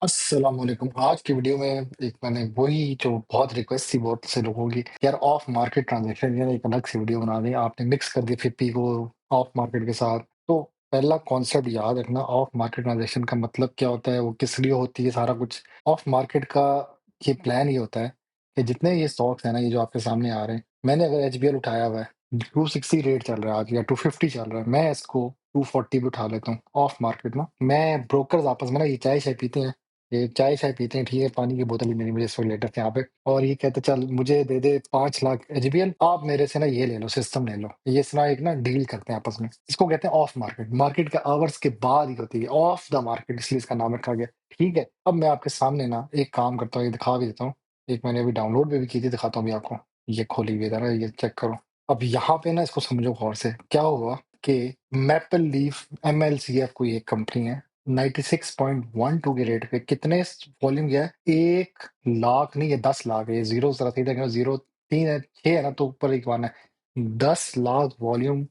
अस्सलाम वालेकुम। आज की वीडियो में एक मैंने वही जो बहुत रिक्वेस्ट थी बहुत से लोगों की यार ऑफ मार्केट ट्रांजैक्शन यार एक अलग से वीडियो बना दी। आपने मिक्स कर दी फिप्पी को ऑफ मार्केट के साथ। तो पहला कॉन्सेप्ट याद रखना, ऑफ मार्केट ट्रांजैक्शन का मतलब क्या होता है, वो किस लिए होती है, सारा कुछ ऑफ मार्केट का ये प्लान ये होता है कि जितने ये स्टॉक्स है ना, ये जो आपके सामने आ रहे हैं, मैंने अगर एचबीएल उठाया हुआ है, 260 रेट चल रहा है आज या 250 चल रहा है, मैं इसको 240 भी उठा लेता हूँ ऑफ मार्केट ना। मैं ब्रोकर्स आपस में ना ये चाय शाय पीते हैं, ये चाय शाय पीते हैं, ठीक है, पानी की बोतल ही मेरी मुझे इस वक्त लेटर थे यहाँ पे, और ये कहते चल मुझे दे दे 5 लाख एचबीएल, आप मेरे से ना ये ले लो, सिस्टम ले लो। ये इस तरह एक ना डील करते हैं आपस में, इसको कहते हैं ऑफ मार्केट। मार्केट के आवर्स के बाद ही होती है ऑफ द मार्केट, इसलिए इसका नाम रखा गया। ठीक है, अब मैं आपके सामने ना एक काम करता हूँ, ये दिखा भी देता हूँ। एक मैंने अभी डाउनलोड भी की थी, दिखाता हूँ भी आपको। ये खोली हुई है ना, ये चेक करो। अब यहाँ पे ना इसको समझो गौर से, क्या हुआ कि मैपल लीफ एमएलसीएफ कोई एक कंपनी है, 96.12 के रेट पे कितने वॉल्यूम गया है? 1 लाख नहीं, ये 10 लाख है। ये जीरो जरा सही देखना, जीरो 3 है, 6 है ना, तो ऊपर एक वन है। 10 लाख वॉल्यूम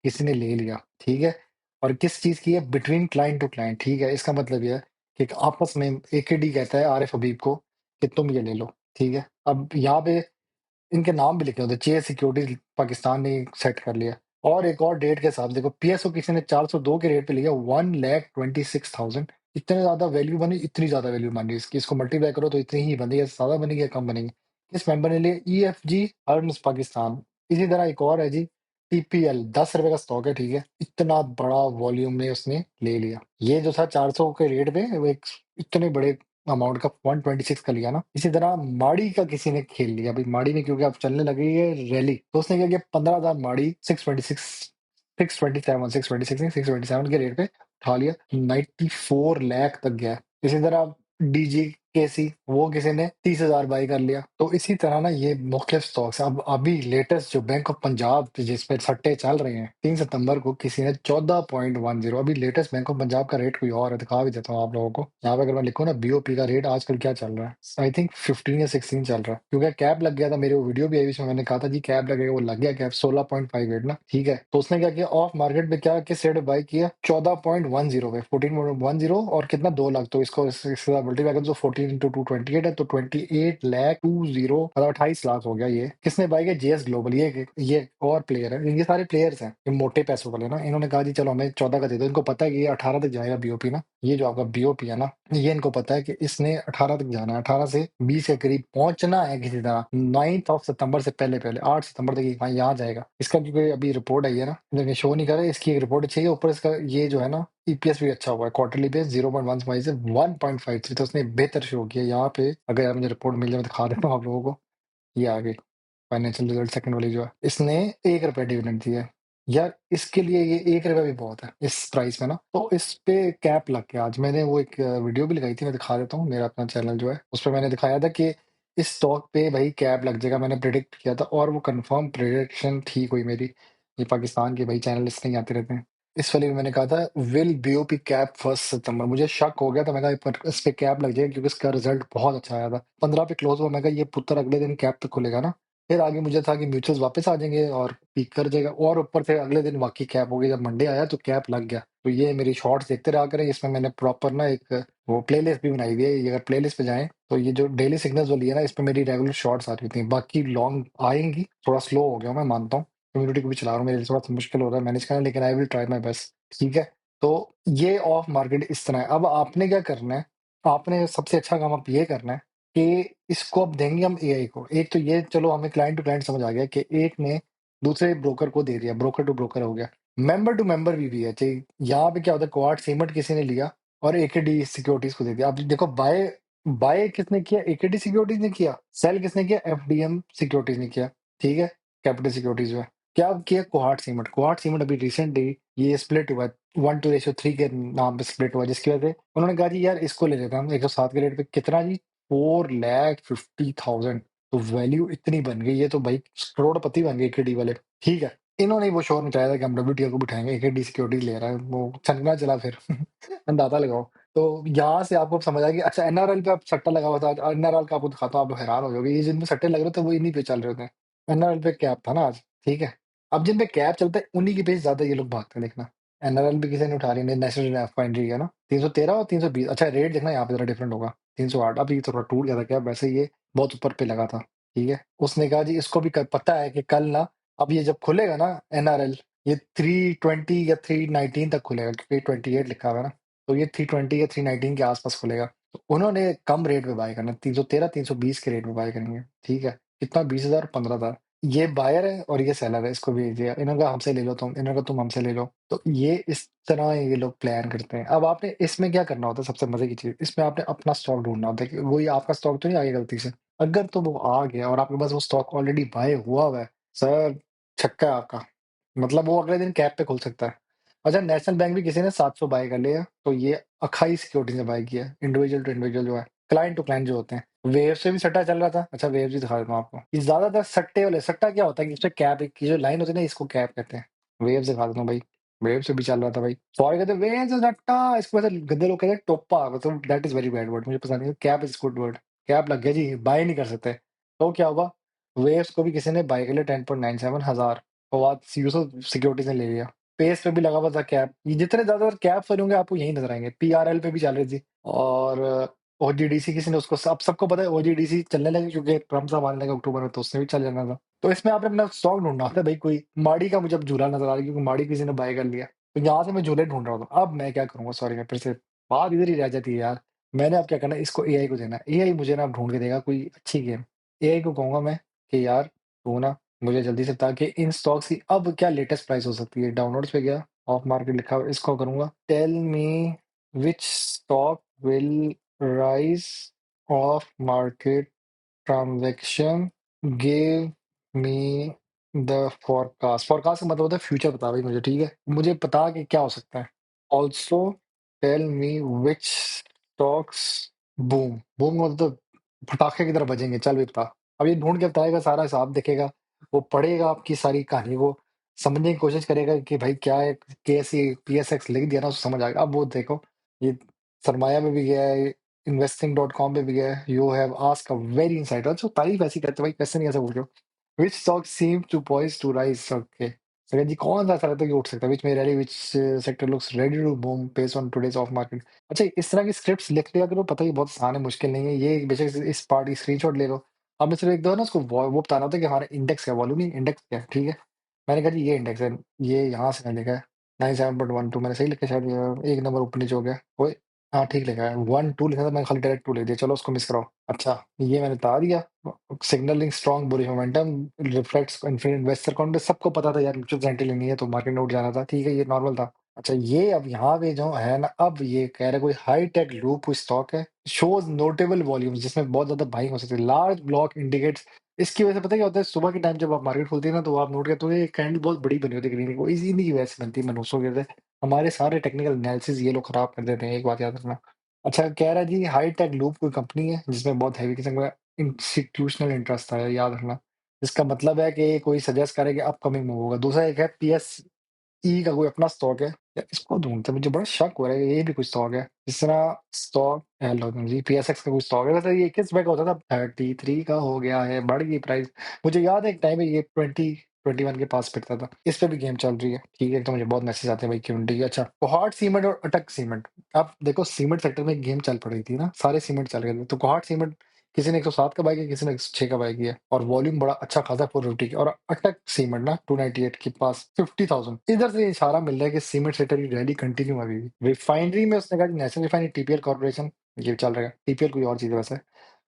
किसी ने ले लिया, ठीक है। और किस चीज की है? बिटवीन क्लाइंट टू क्लाइंट, ठीक है। इसका मतलब यह है कि एक आपस में एकेडी कहता है आरिफ हबीब को कि तुम ये ले लो, ठीक है। अब यहाँ पे इनके नाम भी लिखे होते, चेयर सिक्योरिटीज पाकिस्तान ने सेट कर लिया। और एक और डेट के हिसाब से देखो, पीएसओ किसी ने 402 के रेट पे लिया, 1,26,000। इतने ज्यादा वैल्यू बनी, इतनी ज्यादा वैल्यू बन रही है इसकी, इसको मल्टीप्लाई करो तो इतनी ही बनेगी, ज्यादा बनेगी या कम बनेगी। इस मेंबर ने लिए ईएफजी अर्न्स पाकिस्तान। इसी तरह एक और है जी, टीपीएल, 10 रुपए का स्टॉक है, ठीक है। इतना बड़ा वॉल्यूम में उसने ले लिया। ये जो था 400 के रेट पे, वो एक इतने बड़े अमाउंट का 126 का लिया ना। इसी तरह माड़ी का किसी ने खेल लिया भाई, माड़ी में क्योंकि अब चलने लगी है रैली, तो उसने क्या किया, 15,000 माड़ी 626 627 626 नहीं 627 के रेट पे उठा लिया, 94 लाख तक गया। इसी तरह डीजी केसी, वो किसी ने 30,000 बाई कर लिया। तो इसी तरह ना ये मुख्तलिफ स्टॉक्स। अब अभी लेटेस्ट जो बैंक ऑफ पंजाब जिसपे सट्टे चल रहे हैं, 3 सितंबर को किसी ने 14.10, अभी लेटेस्ट बैंक ऑफ पंजाब का रेट कोई और है, दिखा भी देता हूँ आप लोगों को। यहाँ पे अगर मैं लिखूँ ना, बीओपी का रेट आजकल क्या चल रहा है, आई थिंक 15 या 16 चल रहा है, क्योंकि कैप लग गया था। मेरे वो वीडियो भी आई इसमें मैंने कहा था जी कैप लगेगा, वो लग गया कैप 16.58 ना, ठीक है। तो उसने क्या किया, ऑफ मार्केट पे क्या किस रेट बाई किया, 14.10 पे, 14.10, और कितना, 2 लाख। तो इसके साथ मल्टीप्लाई कर दो, 14 इंटू 228 है, तो 28 लाख 20, मतलब 28 लाख हो गया। ये किसने बाई किया? JS global. ये और प्लेयर है, ये सारे प्लेयर्स हैं, ये मोटे पैसों वाले ना। इन्होंने कहा जी चलो हमें 14 का दे दो। इनको पता है कि ये 18 तक जाएगा बीओपी ना, ये जो आपका बीओपी है ना, ये इनको पता है कि इसने 18 तक जाना है, 18 से 20 के करीब पहुंचना है किसी तरह। 9 सितंबर से पहले पहले 8 सितंबर तक यहाँ जाएगा इसका, क्योंकि अभी रिपोर्ट आई है ना, लेकिन शो नहीं कर रहा है। इसकी एक रिपोर्ट चाहिए, ऊपर इसका ये जो है ना ईपीएस भी अच्छा हुआ है, क्वार्टरली बेस 0.15 से 1.53, तो उसने बेहतर शो किया यहाँ पे। अगर यार मुझे रिपोर्ट मिल जाए, मैं दिखा देता हूँ आप लोगों को। ये आ गई फाइनेंशियल रिजल्ट सेकंड वाली जो है, इसने 1 रुपया डिविडेंड दिया है। यार इसके लिए ये 1 रुपया भी बहुत है इस प्राइस में ना। तो इस पे कैप लग गया आज। मैंने वो एक वीडियो भी लगाई थी, मैं दिखा देता हूँ, मेरा अपना चैनल जो है उस पर मैंने दिखाया था कि इस स्टॉक पे भाई कैप लग जाएगा, मैंने प्रिडिक्ट किया था, और वो कंफर्म प्रिडिक्शन ठीक हुई मेरी। ये पाकिस्तान के भाई चैनल इसलिए आते रहते हैं। इस वाले में मैंने कहा था विल बीओपी कैप 1 सितंबर, मुझे शक हो गया था, मैं कहा इस पे कैप लग जाएगा क्योंकि इसका रिजल्ट बहुत अच्छा आया था। 15 पे क्लोज हुआ, मैं कहा ये पुत्र अगले दिन कैप तक खुलेगा ना। फिर आगे मुझे था कि म्यूचुअल्स वापस आ जाएंगे और पीक कर जाएगा, और ऊपर फिर अगले दिन वाकई कैप हो गई। जब मंडे आया तो कैप लग गया। तो ये मेरी शॉर्ट्स देखते रहा करें, इसमें मैंने प्रॉपर ना एक वो प्लेलिस्ट भी बनाई हुई है। ये अगर प्लेलिस्ट पे जाएं तो ये जो डेली सिग्नल्स वाली है ना, इस पे मेरी रेगुलर शॉर्ट्स आ रही थी। बाकी लॉन्ग आएंगी, थोड़ा स्लो हो गया हूं, मैं मानता हूँ, कम्युनिटी को भी चला रहा हूँ, मेरे लिए थोड़ा सा मुश्किल हो रहा है मैनेज करना, लेकिन I will try my best, ठीक है। तो ये ऑफ मार्केट इस तरह है। अब आपने क्या करना है, आपने सबसे अच्छा काम आप ये करना है कि इसको अब देंगे हम एआई को। एक तो ये चलो हमें क्लाइंट टू क्लाइंट समझ आ गया कि एक ने दूसरे ब्रोकर को दे दिया, ब्रोकर टू ब्रोकर हो गया। मेंबर टू मेंबर भी है, चाहिए यहाँ पे क्या होता है, क्वाड सीमेंट किसी ने लिया और एकेडी सिक्योरिटीज को दे दिया। अब देखो, बाय बाय किसने किया, एकेडी सिक्योरिटीज ने किया। सेल किसने किया, एफडीएम सिक्योरिटीज ने किया, ठीक है। कैपिटल सिक्योरिटीज में क्या किया, कोहाट सीमेंट। कोहाट सीमेंट अभी रिसेंटली ये स्प्लिट हुआ है, 1:3 के नाम पे स्प्लिट हुआ, जिसकी वजह से उन्होंने कहा जी यार इसको ले लेते हैं हम 107 के रेट पे। कितना जी, 4,50,000। तो वैल्यू इतनी बन गई, ये तो भाई करोड़पति बन गए एकेडी वाले, ठीक है। इन्होंने वो शोर मचाया था कि हम डब्ल्यूटीओ को बिठाएंगे, एकेडी सिक्योरिटी ले रहा है, वो छनना चला फिर अंदाजा लगाओ। तो यहाँ से आपको समझ आएगी। अच्छा, एनआरएल पे आप सट्टा लगा हुआ था, एनआरएल का आपको दिखाता हूँ, आप लोग हैरान हो जाओगे। ये जिनमें सट्टे लग रहे थे वो इन्हीं पे चल रहे थे। एनआरएल पे कैप था ना आज, ठीक है। अब जिन पे कैप चलता है उन्हीं के पे ज्यादा ये लोग भागते हैं, देखना। एनआरएल भी किसी ने उठा रही है, नेशनल रिफाइनरी है ना, 313 और 320। अच्छा रेट देखना यहाँ पे जरा डिफरेंट होगा। 308 अभी थोड़ा टूट गया था क्या, वैसे ये बहुत ऊपर पे लगा था। ठीक है, उसने कहा जी इसको भी पता है कि कल ना, अब ये जब खुलेगा ना एनआरएल, ये 320 या 319 तक खुलेगा, क्योंकि 28 लिखा हुआ है ना, तो ये 320 या 319 के आसपास खुलेगा। तो उन्होंने कम रेट में बाय करना, 313 320 के रेट में बाय करेंगे। ठीक है, कितना, 20,000 15,000। ये बायर है और ये सेलर है, इसको भेज दिया, इन्होंने कहा हमसे ले लो, तुम, इन्होंने कहा तुम हमसे ले लो। तो ये इस तरह ये लोग प्लान करते हैं। अब आपने इसमें क्या करना होता है, सबसे मजे की चीज, इसमें आपने अपना स्टॉक ढूंढना होता है कि वही आपका स्टॉक तो नहीं आ गया गलती से। अगर तो वो आ गया और आपके पास वो स्टॉक ऑलरेडी बाय हुआ है, सर, छक्का है आपका। मतलब वो अगले दिन कैप पे खुल सकता है। अच्छा, नेशनल बैंक भी किसी ने 700 बाय कर लिया, तो ये अखाई सिक्योरिटी से बाय किया, इंडिविजुअल टू इंडिविजुअल जो है, क्लाइंट टू क्लाइंट जो होते हैं। वेव से भी सट्टा चल रहा था। अच्छा वेव भी दिखा देता हूँ आपको, ये ज्यादातर सट्टे वाले, सट्टा क्या होता है कि इसमें कैप, एक की जो लाइन होती है ना, इसको कैप कहते हैं। वेव से दिखा देता हूँ भाई, वेव से भी चल रहा था भाई। सॉरी कहते वेव से सट्टा, इसको वैसे गंदे लोग कहते हैं टोप्पा, मतलब that is very bad word, मुझे पसंद नहीं। Cap is good word. Cap लग गया जी, बाय नहीं कर सकते। तो क्या हुआ, वेव्स को भी किसी ने बाय कर लिया 10.97 हजार, और बाद यूसुफ सिक्योरिटीज ने ले लिया। पेस पे भी लगा हुआ था कैप, ये जितने ज्यादा कैप्स होंगे आपको यही नजर आएंगे। पीआरएल पे भी चल रही थी, और ओजीडीसी किसी ने उसको, सब सबको पता है ओजीडीसी चलने लगे क्योंकि ट्रम्प साहब आने लगे अक्टूबर में, तो उसने भी चल जाना था। तो इसमें आपने अपना स्टॉक ढूंढना होता है भाई। कोई माड़ी का मुझे अब झूला नजर आ रहा है, क्योंकि माड़ी किसी ने बाय कर लिया, तो यहाँ से मैं झूले ढूंढ रहा था। अब मैं क्या करूंगा, सॉरी मैं फिर से, बात इधर ही रह जाती है यार। मैंने अब क्या करना है, इसको एआई को देना है, एआई मुझे ना अब ढूंढ के देगा कोई अच्छी गेम। एआई को कहूंगा मैं कि यार तू ना मुझे जल्दी से बता कि इन स्टॉक्स की अब क्या लेटेस्ट प्राइस हो सकती है। डाउनलोड्स पे गया, ऑफ मार्केट लिखा हुआ है, इसको करूंगा tell me which stock will rise of market transaction, give me the forecast. Forecast का मतलब होता है फ्यूचर, बता भाई मुझे, ठीक है, मुझे पता कि क्या हो सकता है। ऑल्सो टेल मी विच स्टॉक्स बूम, बूम मतलब पटाखे की तरह बजेंगे, चल भी बता। अब ये ढूंढ के बताएगा, सारा हिसाब देखेगा, वो पढ़ेगा आपकी सारी कहानी को, समझने की कोशिश करेगा कि भाई क्या है, कैसी पीएसएक्स लिख दिया ना उसको समझ आएगा। अब वो देखो, ये सरमाया में भी गया है, investing.com पे भी गया है, you have ask a very insighter, जो तारीफ ऐसी करते हैं भाई, कैसे नहीं ऐसे पूछ रहे हो। Which stock seem to poise to rise, okay sir ji, कौन सा ऐसा लगता है कि उठ सकता है, विच में rally, which sector looks ready to boom based on today's of market. अच्छा इस तरह की स्क्रिप्ट्स लिख लिया करो, पता ही बहुत आसान है, मुश्किल नहीं है ये, बेशक इस पार्ट की स्क्रीनशॉट ले लो। अब मैं सिर्फ एक दो है ना उसको वो बताना होता है कि हमारा इंडेक्स क्या, वॉल्यूम नहीं, इंडेक्स क्या है, ठीक है। मैंने कहा जी ये इंडेक्स है, ये यहाँ से मैंने लिखा है 97.12, मैंने सही लिखा शायद, एक नंबर ऊपर नीचे हो गया। हाँ ठीक लिखा है, 1 2 लिखा था, मैंने खाली डायरेक्ट 2 लिख दिया, चलो उसको मिस कराओ। अच्छा ये मैंने बता दिया, signalling strong bullish momentum, reflects investor confidence, सबको पता था यार म्यूचुअल सेंटर लेनी है तो मार्केट में उठ जाना था, ठीक है ये नॉर्मल था। अच्छा ये अब यहाँ पे जो है ना, अब ये कह रहे कोई हाई टेक लूप स्टॉक है, शोज नोटेबल वॉल्यूम्स जिसमें बहुत ज्यादा बाइंग हो सकती है, लार्ज ब्लॉक इंडिकेट्स। इसकी वजह से पता क्या होता है, सुबह के टाइम जब आप मार्केट खुलती है ना, तो आप नोट करते हो ये कैंडल बहुत बड़ी बनी होती है ग्रीन को, इसी की वजह से बनती है, मनूसों की वजह से। हमारे सारे टेक्निकल एनालिसिस ये लोग खराब कर देते हैं, एक बात याद रखना। अच्छा कह रहा है जी हाई टेक लूप कोई कंपनी है जिसमें बहुत हैवी किस्म का इंस्टीट्यूशनल इंटरेस्ट है, याद रखना। इसका मतलब है कि कोई सजेस्ट करे कि अपकमिंग मूव होगा। दूसरा एक है पीएस ई का कोई अपना स्टॉक है, या इसको ढूंढते मुझे बड़ा शक हो रहा है कि ये भी कुछ स्टॉक है। इस तरह स्टॉक हेलो जी, पीएसएक्स का कुछ स्टॉक है, वैसे ये किस बैग होता था, 33 का हो गया है, बढ़ गई प्राइस। मुझे याद है एक टाइम में ये 20 21 के पास पिटता था। इस पे भी गेम चल रही है, ठीक है, तो मुझे बहुत मैसेज आते हैं भाई क्यों ठीक है। अच्छा कोहार्ट सीमेंट और अटक सीमेंट, अब देखो सीमेंट सेक्टर में गेम चल पड़ी थी ना, सारे सीमेंट चल गए थे, तो कोहार्ट सीमेंट किसी ने 107 का बाई किया, किसी ने 106 का बाई किया, और वॉल्यूम बड़ा अच्छा खासा 450 की। और अटक सीमेंट ना 298 के पास 50,000। इधर से इशारा मिल रहा है कि सीमेंट सेक्टर की रैली कंटिन्यू अभी भी। रिफाइनरी में उसने कहा नेशनल रिफाइनरी टीपीएल कॉर्पोरेशन, ये चल रहा है, टीपीएल कोई और चीज है वैसे।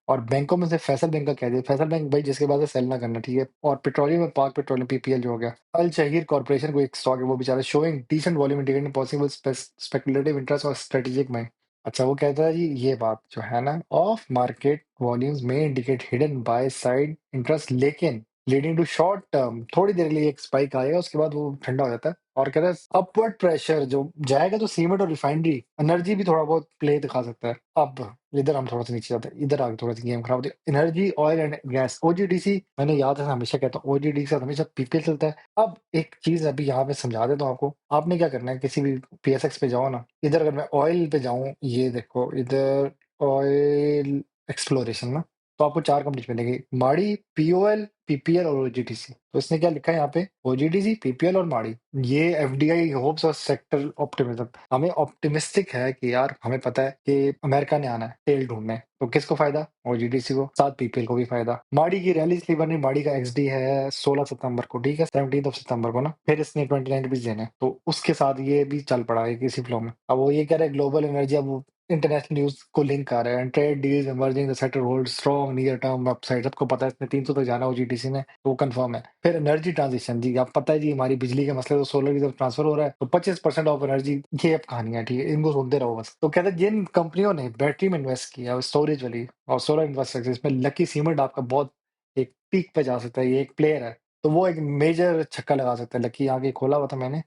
और बैंकों में से फैसल बैंक का कह दिया, फैसल बैंक भाई जिसके बाद सेल ना करना, ठीक है। और पेट्रोलियम में पाक पेट्रोलियम पीपीएल जो हो गया, अल शहीर कॉर्पोरेशन को एक स्टॉक है, वो बेचारा showing decent volume indicating possible speculative interest और स्ट्रेटेजिक माइंड। अच्छा वो कहता है जी ये बात जो है ना, ऑफ मार्केट वॉल्यूम्स में indicate hidden by side interest, लेकिन लीडिंग टू शॉर्ट टर्म, थोड़ी देर के लिए एक स्पाइक आएगा, उसके बाद वो ठंडा हो जाता है। और कहता है अपवर्ड प्रेशर जो जाएगा तो सीमेंट और रिफाइनरी एनर्जी भी थोड़ा बहुत प्ले दिखा सकता है। अब इधर हम थोड़ा सा नीचे जाते हैं, इधर आगे थोड़ा सा गेम खराब होती है। Energy oil and gas OGDC, मैंने याद है हमेशा कहता हूँ ओजीडी के साथ हमेशा पीपीएल चलता है। अब एक चीज अभी यहाँ पे समझा देता हूँ आपको, आपने क्या करना है, किसी भी पीएसएक्स पे जाओ ना, इधर अगर मैं ऑयल पे जाऊं, ये देखो इधर ऑयल एक्सप्लोरेशन ना, तो आपको चार कंपनी मिलेगी, माड़ी, पीओएल, पीपीएल और ओजीडीसी। तो इसने क्या लिखा है यहाँ पे, ओजीडीसी, पीपीएल और माड़ी। ये एफडीआई होप्स और सेक्टर ऑप्टिमिज्म। हमें ऑप्टिमिस्टिक है कि यार हमें पता है कि अमेरिका ने आना है तेल ढूंढने, तो किसको फायदा, ओजीडीसी को, साथ पीपीएल को भी फायदा। माड़ी की रैली इसलिए बनी, माड़ी का एक्सडी है 16 सितंबर को, ठीक है, 17 सितंबर को ना, फिर इसने 29 रुपीज देने, तो उसके साथ ये भी चल पड़ा है किसी फ्लो में। अब वो ये कह रहे हैं ग्लोबल एनर्जी, अब वो इंटरनेशनल न्यूज को लिंक कर रहे हैं, trade deals emerging the sector hold strong near term upside. सबको पता है इसने 300 तक जाना ओजीडीसी ने, तो वो कंफर्म है। फिर एनर्जी ट्रांजिशन जी, आप पता है जी हमारी बिजली के मसले तो सोलर की तरफ ट्रांसफर हो रहा है, तो 25% ऑफ एनर्जी, ये अब कहानियां, ठीक है, इनको सुनते रहो बस। तो कहते हैं जिन कंपनियों ने बैटरी में इन्वेस्ट किया और स्टोरेज वाली और सोलर इंफ्रास्ट्रक्चर, इसमें लकी सीमेंट आपका बहुत एक पीक पे जा सकता है, ये एक प्लेयर है, तो वो एक मेजर छक्का लगा सकता है। लकी आगे खोला हुआ था मैंने,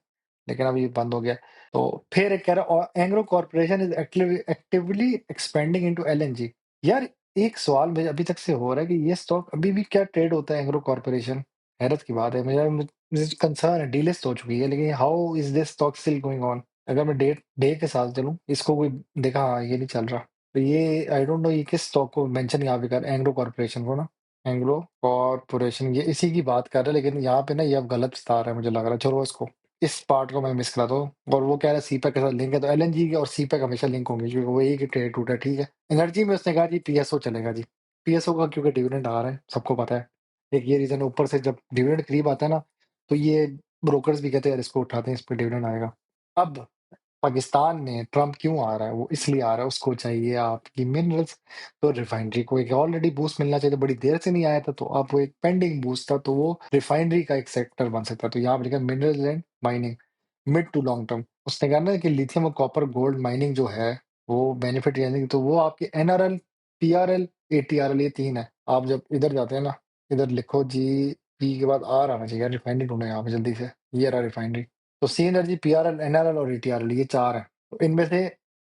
लेकिन अभी बंद हो गया। तो फिर एक कह रहा है Engro corporation is actively expanding into LNG. यार एक सवाल मुझे अभी तक से हो रहा है कि ये स्टॉक अभी भी क्या ट्रेड होता है एंग्रो कॉर्पोरेशन, हैरत की बात है। मुझे कंसर्न है, डीलिस्ट हो चुकी है, लेकिन how is this stock still going on. अगर मैं डे डे के साथ चलूं, इसको कोई देखा, हाँ ये नहीं चल रहा, तो ये आई डोंट नो ये किस स्टॉक को मेंशन यहाँ पे कर, एंग्रो कॉर्पोरेशन को ना, एंग्लो कॉर्पोरेशन, ये इसी की बात कर रहा है, लेकिन यहाँ पे ना ये अब गलत बता रहा है मुझे लग रहा है। चलो इसको, इस पार्ट को मैं मिस करा दो। और वो कह रहा है सीपैक के साथ लिंक है, तो एलएनजी के और सीपैक हमेशा लिंक होंगे क्योंकि वो एक ही ट्रेड रूट है, ठीक है। एनर्जी में उसने कहा जी पीएसओ चलेगा जी, पीएसओ का क्योंकि डिविडेंड आ रहा है, सबको पता है। एक ये रीजन, ऊपर से जब डिविडेंड करीब आता है ना, तो ये ब्रोकर्स भी कहते हैं यार इसको उठाते हैं, इस पे डिविडेंड आएगा। अब पाकिस्तान में ट्रम्प क्यों आ रहा है, वो इसलिए आ रहा है, उसको चाहिए आपकी मिनरल्स, तो रिफाइनरी को एक ऑलरेडी बूस्ट मिलना चाहिए, बड़ी देर से नहीं आया था, तो अब वो एक पेंडिंग बूस्ट था, तो वो रिफाइनरी का एक सेक्टर बन सकता है। तो यहाँ पर लिखा minerals and mining mid to long term. उसने कहा ना कि लिथियम और कॉपर गोल्ड माइनिंग जो है वो बेनिफिट यानी, तो वो आपके एनआरएल, पीआरएल, एटीआरएल, ये तीन है। आप जब इधर जाते हैं ना, इधर लिखो जी, पी के बाद आर आना चाहिए, रिफाइनरी ढूंढो यहाँ पे जल्दी से, ये रहा रिफाइनरी। तो सी एनर्जी, पीआरएल, एनआरएल और एटीआरएल, ये चार है, तो इनमें से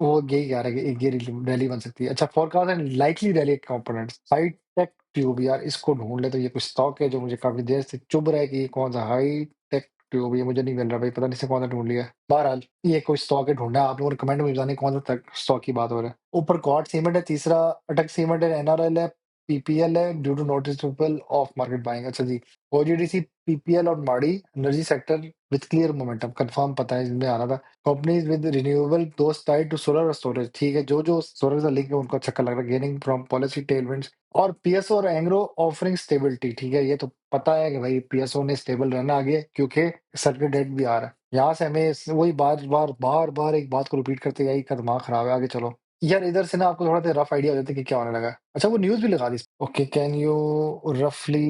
वो यही कह रहा है कि एक ये रैली बन सकती है। अच्छा, forecast and likely rally components, high tech tube, यार इसको ढूंढ ले, तो ये कुछ स्टॉक है जो मुझे काफी देर से चुभ रहा है कि ये कौन सा हाई टेक ट्यूब, ये मुझे नहीं मिल रहा भाई, पता नहीं से कौन सा ढूंढ लिया। बहरहाल ये कोई स्टॉक है, ढूंढना है आप लोगों ने, कमेंट में बताने कौन सा स्टॉक की बात हो रहा है। ऊपर क्वाड सीमेंट है, तीसरा अटक सीमेंट है, एनआरएल है, पीपीएल है, due to notice people of market buying. अच्छा जी, ओजीडीसी, पीपीएल और माड़ी energy sector with clear momentum, confirm पता है इसमें आ रहा था। कंपनीज विद रिन्यूएबल दोस्त टाइड टू सोलर और स्टोरेज, ठीक है, जो जो सोलर का लिंक है उनको अच्छा लग रहा है, गेनिंग फ्रॉम पॉलिसी टेलविंड्स। और पीएसओ और एंग्रो ऑफरिंग स्टेबिलिटी, ठीक है, ये तो पता है कि भाई पीएसओ ने स्टेबल रहना आगे, क्योंकि सर्किट डेट भी आ रहा है। यहाँ से हमें वही बार बार एक बात को रिपीट करते गए, का दिमाग खराब है, आगे चलो। यार इधर से ना आपको थोड़ा सा रफ आइडिया हो जाता है कि क्या होने लगा है। अच्छा वो न्यूज भी लगा दी। ओके, कैन यू रफली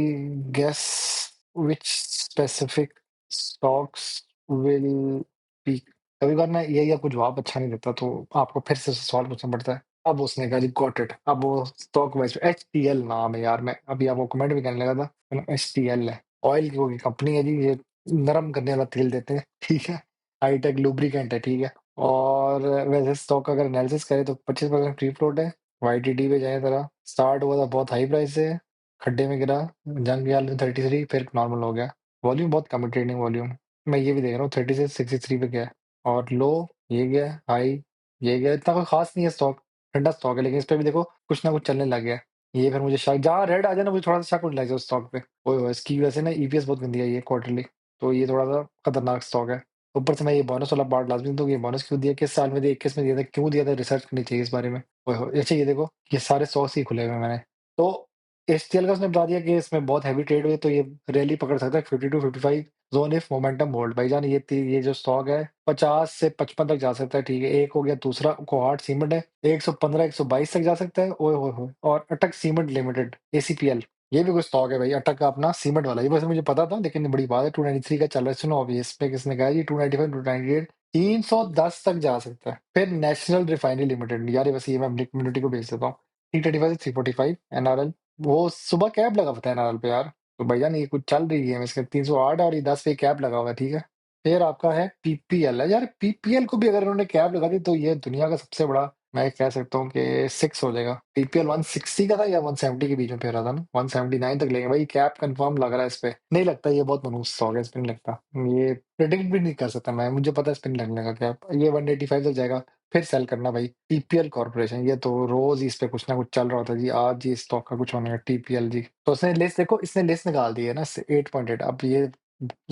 guess which specific stocks will peak. कभी बार ना यही आपको जवाब अच्छा नहीं देता, तो आपको फिर से सवाल पूछना पड़ता है। अब उसने कहा जी गॉट इट, अब वो स्टॉक वाइज HTL नाम है यार, मैं अभी आपको कमेंट भी करने लगा था, HTL है, ऑयल की कोई कंपनी है जी, ये नरम करने वाला तेल देते हैं, ठीक है, हाईटेक लुब्रिकेंट है, ठीक है। और वैसे स्टॉक अगर एनालिसिस करें तो 25% फ्री फ्लोट है। YTD पे जाए जरा, स्टार्ट हुआ था बहुत हाई प्राइस से, खड्डे में गिरा, जंग के हाल में 33, फिर नॉर्मल हो गया। वॉल्यूम बहुत कम है, ट्रेडिंग वॉल्यूम, मैं ये भी देख रहा हूँ 30 से 63 पे गया है। और लो ये गया, हाई ये गया, इतना कोई खास नहीं है स्टॉक, ठंडा स्टॉक है, लेकिन इस पे भी देखो कुछ ना कुछ चलने लग गया। ये फिर मुझे शक, जहाँ रेड आ जाए ना मुझे थोड़ा सा शक होने लग जाए उस स्टॉक पे। ओए इसकी वजह से ना ईपीएस बहुत गंदी है ये क्वार्टरली, तो ये थोड़ा सा खतरनाक स्टॉक है। ऊपर से मैं ये बोनस वाला पार्ट लाजमी दूं, ये बोनस क्यों दिया, किस साल में दिया, 21 में दिया था, क्यों दिया था, रिसर्च करनी चाहिए इस बारे में। ओए होए, अच्छा ये देखो, ये सारे सॉस ही खुले हुए हैं मैंने। तो एचटीएल का उसने बता दिया कि इसमें बहुत हैवी ट्रेड हुई, तो ये रैली पकड़ सकता है 52-55 जोन इफ मोमेंटम होल्ड। भाईजान ये जो स्टॉक है 50 से 55 तक जा सकता है, ठीक है। एक हो गया, दूसरा कोहार्ट सीमेंट है 115 122 तक जा सकता है, ओए होए होए। और अटक सीमेंट लिमिटेड, ACPL, ये भी कुछ स्टॉक है भाई, अटक का अपना सीमेंट वाला, ये वैसे मुझे पता था, लेकिन बड़ी बात है 293 का चल रहा है। सुनो अभी इस पे किसने कहा जी, 295 298 310 तक जा सकता है। फिर नेशनल रिफाइनरी लिमिटेड, यार वैसे ये मैं अपनी कम्युनिटी को भेज देता हूँ, 335 से 345 एनआरएल, वो सुबह कैप लगा पता है एनआरएल पे यार, तो भैया नहीं, ये कुछ चल रही है इसके 308 और ये 10 पे कैप लगा हुआ है, ठीक है। फिर आपका है पीपीएल है, यार पीपीएल को भी अगर उन्होंने कैप लगा दी तो ये दुनिया का सबसे बड़ा, मैं कह सकता हूँ कि 6 हो जाएगा। पीपीएल 160 का था या 170 के बीच में फिर रहा था ना, 179 तक लेंगे भाई, कैप कंफर्म लग रहा है इस पे। नहीं लगता, ये बहुत मनहूस स्टॉक है, इस पे नहीं लगता, ये प्रिडिक्ट भी नहीं कर सकता मैं, मुझे पता है इस पे नहीं लगने का कैप, ये 185 तक जाएगा। फिर सेल करना भाई। टीपीएल कॉर्पोरेशन, ये तो रोज़ ही इस पे कुछ ना कुछ चल रहा होता है जी, आज ये स्टॉक का कुछ होने का टीपीएल जी। तो उसने लिस्ट देखो, इसने लिस्ट निकाल दी है ना 8.8, अब ये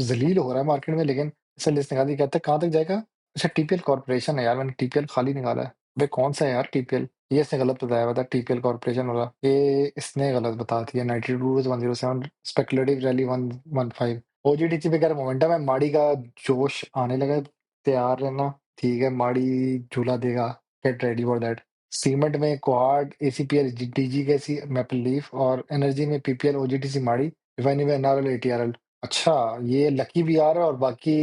ज़लील हो रहा है मार्केट में, लेकिन इसने लिस्ट निकाल दी, कहते हैं कहाँ तक जाएगा? अच्छा टीपीएल कॉर्पोरेशन है यार, मैंने टीपीएल खाली निकाला है। बे कौन-सा है यार टीपीएल? ये इसने गलत बताया हुआ था टीपीएल कॉर्पोरेशन वाला, ये इसने गलत बता दिया। 92 107 स्पेक्युलेटिव रैली 115। ओजीडीसी पे कह रहा मोमेंटम है, माड़ी का जोश आने लगा है, तैयार रहना। ठीक है, माड़ी झूला देगा, get ready for that. Cement में कोहार्ड, एसीपीएल, डीजीकेसी, मैपल लीफ, और एनर्जी में पीपीएल, ओजीटीसी, माड़ी, रिफाइनरी में एनआरएल, एटीआरएल। अच्छा, ये लकी भी आ रहा है और बाकी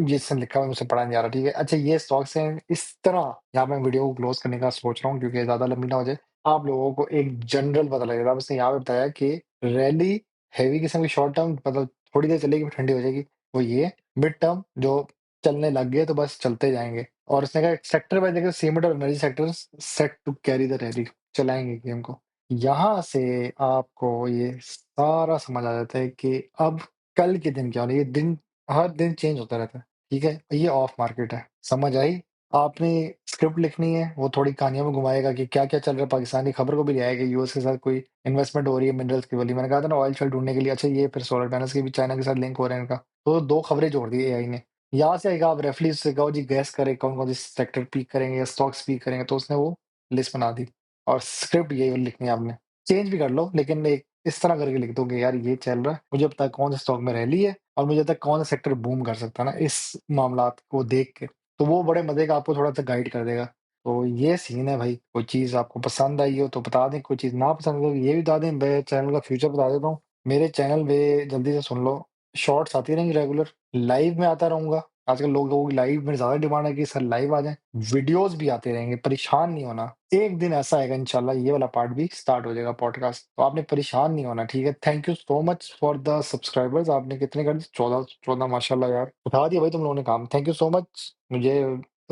जिसने लिखा हुआ है मुझसे पढ़ा नहीं आ रहा, ठीक है। अच्छा, ये स्टॉक्स हैं इस तरह। यहाँ मैं वीडियो को क्लोज करने का सोच रहा हूँ क्योंकि ज्यादा लंबी ना हो जाए, आप लोगों को एक जनरल पता लगेगा। अब उसने यहाँ पे बताया कि रैली हैवी किस्म की शॉर्ट टर्म, मतलब थोड़ी देर चलेगी फिर ठंडी हो जाएगी, वो ये मिड टर्म जो चलने लग गए तो बस चलते जाएंगे। और उसने कहा सेक्टर बाय देखो, सीमेंट और energy sector set to carry the rally, चलाएंगे गेम को। यहाँ से आपको ये सारा समझ आ जाता है कि अब कल के दिन क्या होना है। ये दिन हर दिन चेंज होता रहता है, ठीक है। ये ऑफ मार्केट है, समझ आई? आपने स्क्रिप्ट लिखनी है, वो थोड़ी कहानियों में घुमाएगा कि क्या क्या चल रहा है, पाकिस्तानी खबर को भी ले आएगा, यूएस के साथ कोई इन्वेस्टमेंट हो रही है मिनरल्स की वाली, मैंने कहा था ना ऑयल शेल ढूंढने के लिए। अच्छा, ये फिर सोलर पैनल्स के भी चाइना के साथ लिंक हो रहे हैं इनका, तो दो खबरें जोड़ दी एआई ने। यहाँ से आएगा, आप रेफली से कहो जी गैस करे कौन कौन से सेक्टर पीक करेंगे या स्टॉक्स पीक करेंगे, तो उसने वो लिस्ट बना दी। और स्क्रिप्ट यही वाली लिखनी है आपने, चेंज भी कर लो लेकिन एक इस तरह करके लिख दो कि यार ये चल रहा है, मुझे पता है कौन सा स्टॉक में रैली है और मुझे पता है कौन सा सेक्टर बूम कर सकता है ना इस मामलात को देख के। तो वो बड़े मजे का आपको थोड़ा सा गाइड कर देगा। तो ये सीन है भाई, कोई चीज आपको पसंद आई हो तो बता दें, कोई चीज ना पसंद हो तो ये भी बता दें। मैं चैनल का फ्यूचर बता देता हूँ, मेरे चैनल पे जल्दी से सुन लो, शॉर्ट्स आती रहेंगी रेगुलर, लाइव में आता रहूंगा। आजकल लोगों की लाइव में ज्यादा डिमांड है कि सर लाइव आ जाए, वीडियोस भी आते रहेंगे, परेशान नहीं होना। एक दिन ऐसा आएगा इंशाल्लाह, ये वाला पार्ट भी स्टार्ट हो जाएगा पॉडकास्ट, तो आपने परेशान नहीं होना, ठीक है। Thank you so much for the subscribers, आपने कितने कर दिए? 14 माशाल्लाह यार, उठा दिया भाई तुम लोगों ने काम, थैंक यू सो मच। मुझे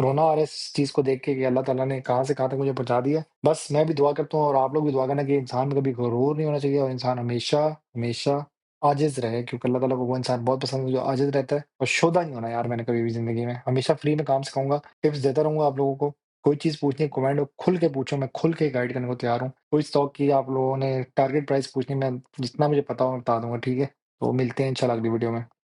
रोना आ रहा है इस चीज को देख के कि अल्लाह ताला ने कहाँ से कहाँ तक मुझे पहुंचा दिया। बस मैं भी दुआ करता हूँ और आप लोग भी दुआ करना कि इंसान में कभी गरूर नहीं होना चाहिए और इंसान हमेशा हमेशा आजिज़ रहे, क्योंकि अल्लाह ताला को वो इंसान बहुत पसंद है जो आजिज़ रहता है। और शुदा नहीं होना यार मैंने कभी भी ज़िंदगी में, हमेशा फ्री में काम सिखाऊँगा, टिप्स देता रहूँगा आप लोगों को। कोई चीज़ पूछनी है कमेंट में खुल के पूछो, मैं खुल के गाइड करने को तैयार हूँ। कोई स्टॉक की आप लोगों ने टारगेट प्राइस पूछनी, मैं जितना मुझे पता हो मैं बता दूँगा, ठीक है? तो मिलते हैं इंशाल्लाह अगली वीडियो में।